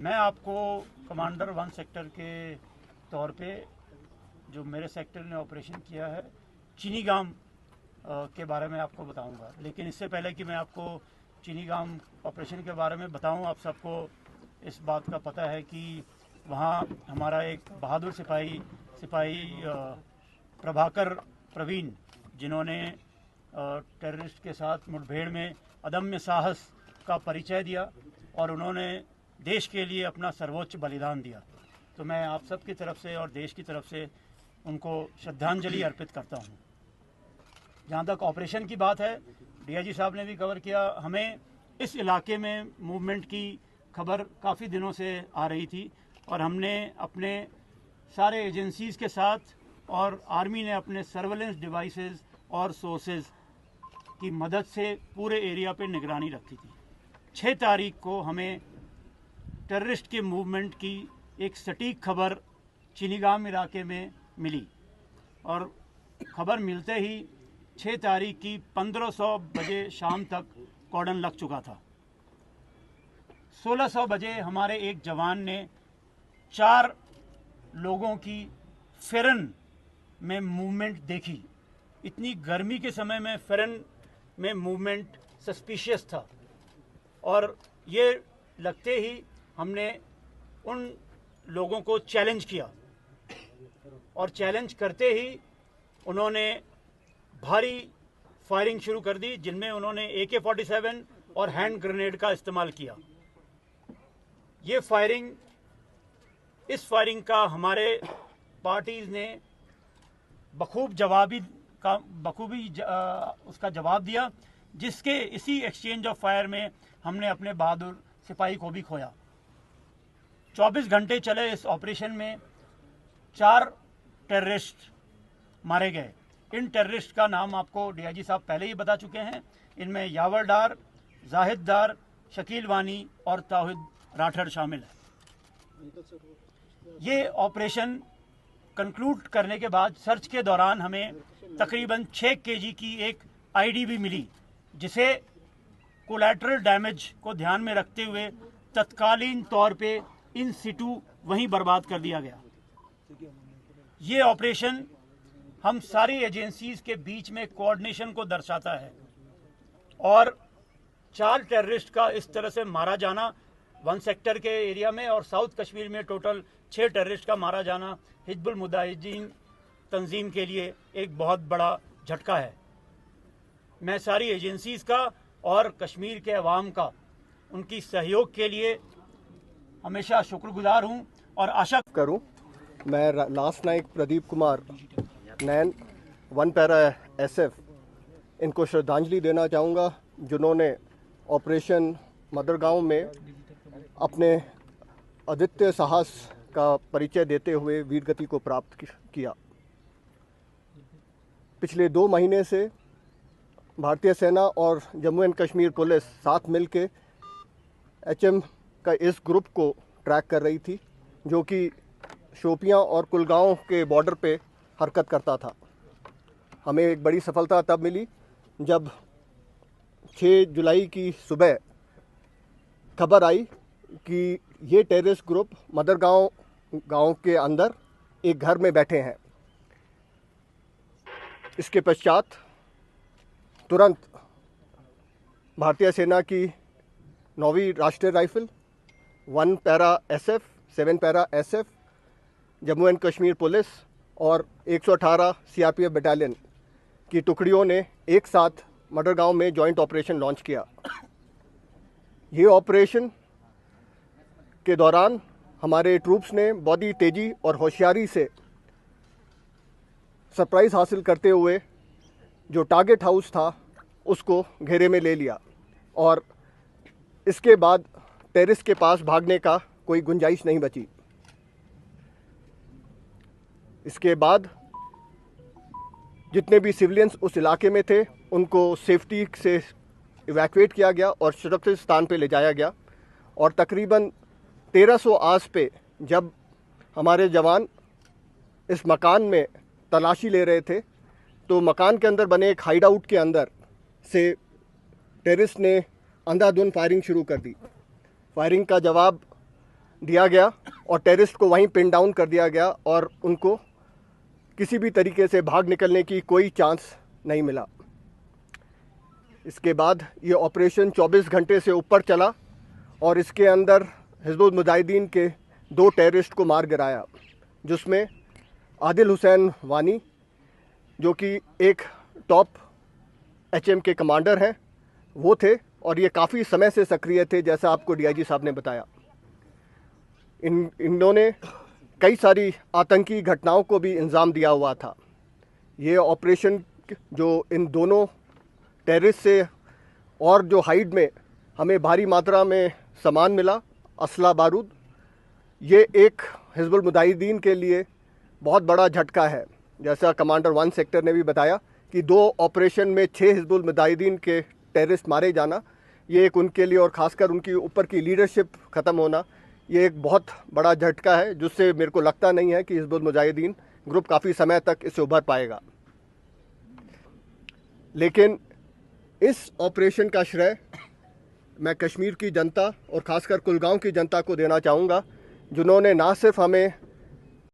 मैं आपको commander 1 sector के तौर पे जो मेरे सेक्टर ने ऑपरेशन किया है चीनीगाम के बारे में आपको बताऊंगा। लेकिन इससे पहले कि मैं आपको चीनीगाम ऑपरेशन के बारे में बताऊं, आप सबको इस बात का पता है कि वहाँ हमारा एक बहादुर सिपाही प्रभाकर प्रवीण, जिन्होंने टेररिस्ट के साथ मुठभेड़ में अदम्य साहस का परिचय दिया और उन्होंने देश के लिए अपना सर्वोच्च बलिदान दिया। तो मैं आप सब की तरफ से और देश की तरफ से उनको श्रद्धांजलि अर्पित करता हूँ। जहाँ तक ऑपरेशन की बात है, डीआईजी साहब ने भी कवर किया। हमें इस इलाके में मूवमेंट की खबर काफ़ी दिनों से आ रही थी और हमने अपने सारे एजेंसीज़ के साथ और आर्मी ने अपने सर्वेलेंस डिवाइसेस और सोर्सेज की मदद से पूरे एरिया पे निगरानी रखी थी। 6 तारीख को हमें टेररिस्ट के मूवमेंट की एक सटीक खबर चीनीगाम इलाके में मिली और खबर मिलते ही 6 तारीख की 1500 बजे शाम तक कॉर्डन लग चुका था। 1600 बजे हमारे एक जवान ने 4 लोगों की फेरन में मूवमेंट देखी। इतनी गर्मी के समय में फेरन में मूवमेंट सस्पिशियस था और ये लगते ही हमने उन लोगों को चैलेंज किया और चैलेंज करते ही उन्होंने भारी फायरिंग शुरू कर दी, जिनमें उन्होंने AK-47 और हैंड ग्रेनेड का इस्तेमाल किया। इस फायरिंग का हमारे पार्टीज ने बखूबी उसका जवाब दिया, जिसके इसी एक्सचेंज ऑफ फायर में हमने अपने बहादुर सिपाही को भी खोया। 24 घंटे चले इस ऑपरेशन में 4 टेररिस्ट मारे गए। इन टेररिस्ट का नाम आपको डीआईजी साहब पहले ही बता चुके हैं। इनमें यावर डार, जाहिद डार, शकील वानी और ताहिद राठर शामिल है। ये ऑपरेशन कंक्लूड करने के बाद सर्च के दौरान हमें तकरीबन 6 kg की एक आईडी भी मिली, जिसे कोलैटरल डैमेज को ध्यान में रखते हुए तत्कालीन तौर पे इन सिटू वहीं बर्बाद कर दिया गया। ये ऑपरेशन हम सारी एजेंसीज के बीच में कोऑर्डिनेशन को दर्शाता है और 4 टेररिस्ट का इस तरह से मारा जाना 1 सेक्टर के एरिया में और साउथ कश्मीर में टोटल 6 टेररिस्ट का मारा जाना हिजबुल मुजाहिदीन तंजीम के लिए एक बहुत बड़ा झटका है। मैं सारी एजेंसीज का और कश्मीर के अवाम का उनकी सहयोग के लिए हमेशा शुक्रगुजार हूं और आशा करूं। मैं लांस नायक प्रदीप कुमार नैन 1 पैरा SF इनको श्रद्धांजलि देना चाहूँगा, जिन्होंने ऑपरेशन मदरगांव में अपने अद्वितीय साहस का परिचय देते हुए वीरगति को प्राप्त किया। पिछले 2 महीने से भारतीय सेना और जम्मू एंड कश्मीर पुलिस साथ मिलके HM का इस ग्रुप को ट्रैक कर रही थी, जो कि शोपियां और कुलगांव के बॉर्डर पे हरकत करता था। हमें एक बड़ी सफलता तब मिली जब 6 जुलाई की सुबह खबर आई कि ये टेररिस्ट ग्रुप मदरगांव गांव के अंदर एक घर में बैठे हैं। इसके पश्चात तुरंत भारतीय सेना की 9वीं राष्ट्रीय rifle, 1 para SF, 7 para SF, Jammu and Kashmir police और 118 CRPF बटालियन की टुकड़ियों ने एक साथ मडरगांव में जॉइंट ऑपरेशन लॉन्च किया। ये ऑपरेशन के दौरान हमारे ट्रूप्स ने बहुत ही तेज़ी और होशियारी से सरप्राइज़ हासिल करते हुए जो टारगेट हाउस था उसको घेरे में ले लिया और इसके बाद टेररिस्ट के पास भागने का कोई गुंजाइश नहीं बची। इसके बाद जितने भी सिविलियंस उस इलाके में थे उनको सेफ्टी से इवैक्यूएट किया गया और सुरक्षित स्थान पे ले जाया गया और तकरीबन 1300 आस पे जब हमारे जवान इस मकान में तलाशी ले रहे थे तो मकान के अंदर बने एक हाइड आउट के अंदर से टेररिस्ट ने अंधाधुंध फायरिंग शुरू कर दी। फायरिंग का जवाब दिया गया और टेररिस्ट को वहीं पिन डाउन कर दिया गया और उनको किसी भी तरीके से भाग निकलने की कोई चांस नहीं मिला। इसके बाद ये ऑपरेशन 24 घंटे से ऊपर चला और इसके अंदर हिजबुल मुजाहिदीन के 2 टेररिस्ट को मार गिराया, जिसमें आदिल हुसैन वानी जो कि एक टॉप एचएम के कमांडर हैं वो थे और ये काफ़ी समय से सक्रिय थे, जैसा आपको डीआईजी साहब ने बताया। इन्होंने कई सारी आतंकी घटनाओं को भी अंजाम दिया हुआ था। ये ऑपरेशन जो इन दोनों टेररिस्ट से और जो हाइड में हमें भारी मात्रा में सामान मिला, असला बारूद, ये एक हिजबुल मुजाहिदीन के लिए बहुत बड़ा झटका है। जैसा कमांडर 1 सेक्टर ने भी बताया कि 2 ऑपरेशन में 6 हिजबुल मुजाहिदीन के टेररिस्ट मारे जाना, ये एक उनके लिए और ख़ासकर उनकी ऊपर की लीडरशिप ख़त्म होना, ये एक बहुत बड़ा झटका है, जिससे मेरे को लगता नहीं है कि हिजबुल मुजाहिदीन ग्रुप काफ़ी समय तक इससे उभर पाएगा। लेकिन इस ऑपरेशन का श्रेय मैं कश्मीर की जनता और ख़ासकर कुलगांव की जनता को देना चाहूँगा, जिन्होंने ना सिर्फ हमें